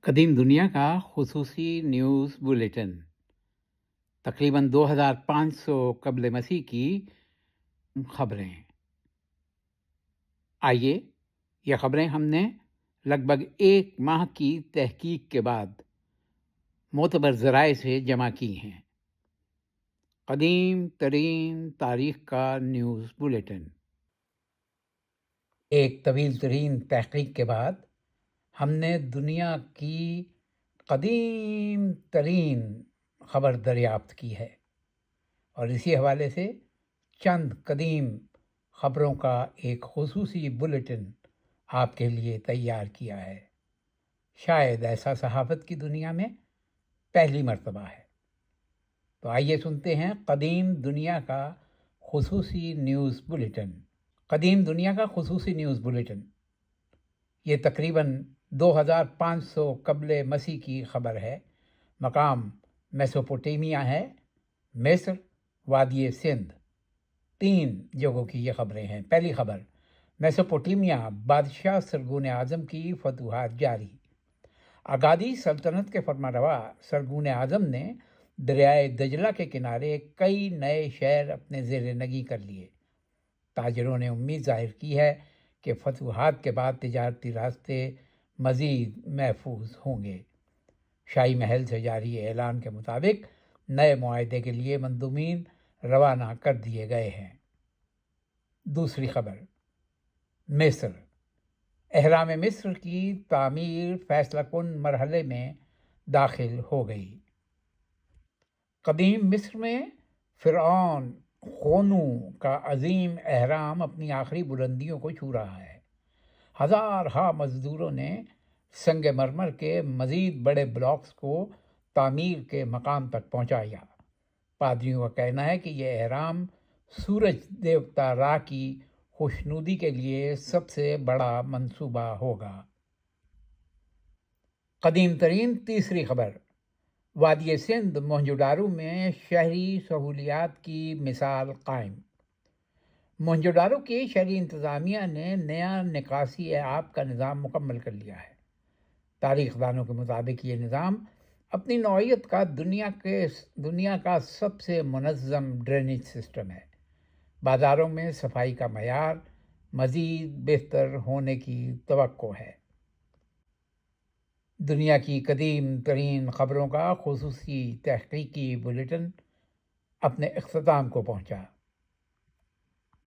قدیم دنیا کا خصوصی نیوز بلیٹن تقریباً 2500 قبل مسیح کی خبریں۔ آئیے یہ خبریں ہم نے لگ بھگ 1 ماہ کی تحقیق کے بعد معتبر ذرائع سے جمع کی ہیں۔ قدیم ترین تاریخ کا نیوز بلیٹن۔ ایک طویل ترین تحقیق کے بعد ہم نے دنیا کی قدیم ترین خبر دریافت کی ہے اور اسی حوالے سے چند قدیم خبروں کا ایک خصوصی بلیٹن آپ کے لیے تیار کیا ہے۔ شاید ایسا صحافت کی دنیا میں پہلی مرتبہ ہے۔ تو آئیے سنتے ہیں قدیم دنیا کا خصوصی نیوز بلیٹن۔ قدیم دنیا کا خصوصی نیوز بلیٹن، یہ تقریباً 2500 قبل مسیح کی خبر ہے۔ مقام میسوپوٹیمیا ہے، مصر، وادی سندھ، 3 جگہوں کی یہ خبریں ہیں۔ پہلی خبر، میسوپوٹیمیا، بادشاہ سرگون اعظم کی فتوحات جاری۔ اگادی سلطنت کے فرمانروا سرگون اعظم نے دریائے دجلہ کے کنارے کئی نئے شہر اپنے زیر نگیں کر لیے۔ تاجروں نے امید ظاہر کی ہے کہ فتوحات کے بعد تجارتی راستے مزید محفوظ ہوں گے۔ شاہی محل سے جاری اعلان کے مطابق نئے معاہدے کے لیے مندوبین روانہ کر دیے گئے ہیں۔ دوسری خبر، مصر، اہرام مصر کی تعمیر فیصلہ کن مرحلے میں داخل ہو گئی۔ قدیم مصر میں فرعون خونو کا عظیم اہرام اپنی آخری بلندیوں کو چھو رہا ہے۔ ہزارہا مزدوروں نے سنگ مرمر کے مزید بڑے بلاکس کو تعمیر کے مقام تک پہنچایا۔ پادریوں کا کہنا ہے کہ یہ اہرام سورج دیوتا را کی خوشنودی کے لیے سب سے بڑا منصوبہ ہوگا۔ قدیم ترین تیسری خبر، وادی سندھ موہنجو داڑو میں شہری سہولیات کی مثال قائم۔ موہنجو داڑو کی شہری انتظامیہ نے نیا نکاسی آب کا نظام مکمل کر لیا ہے۔ تاریخ دانوں کے مطابق یہ نظام اپنی نوعیت کا دنیا کا سب سے منظم ڈرینیج سسٹم ہے۔ بازاروں میں صفائی کا معیار مزید بہتر ہونے کی توقع ہے۔ دنیا کی قدیم ترین خبروں کا خصوصی تحقیقی بلیٹن اپنے اختتام کو پہنچا۔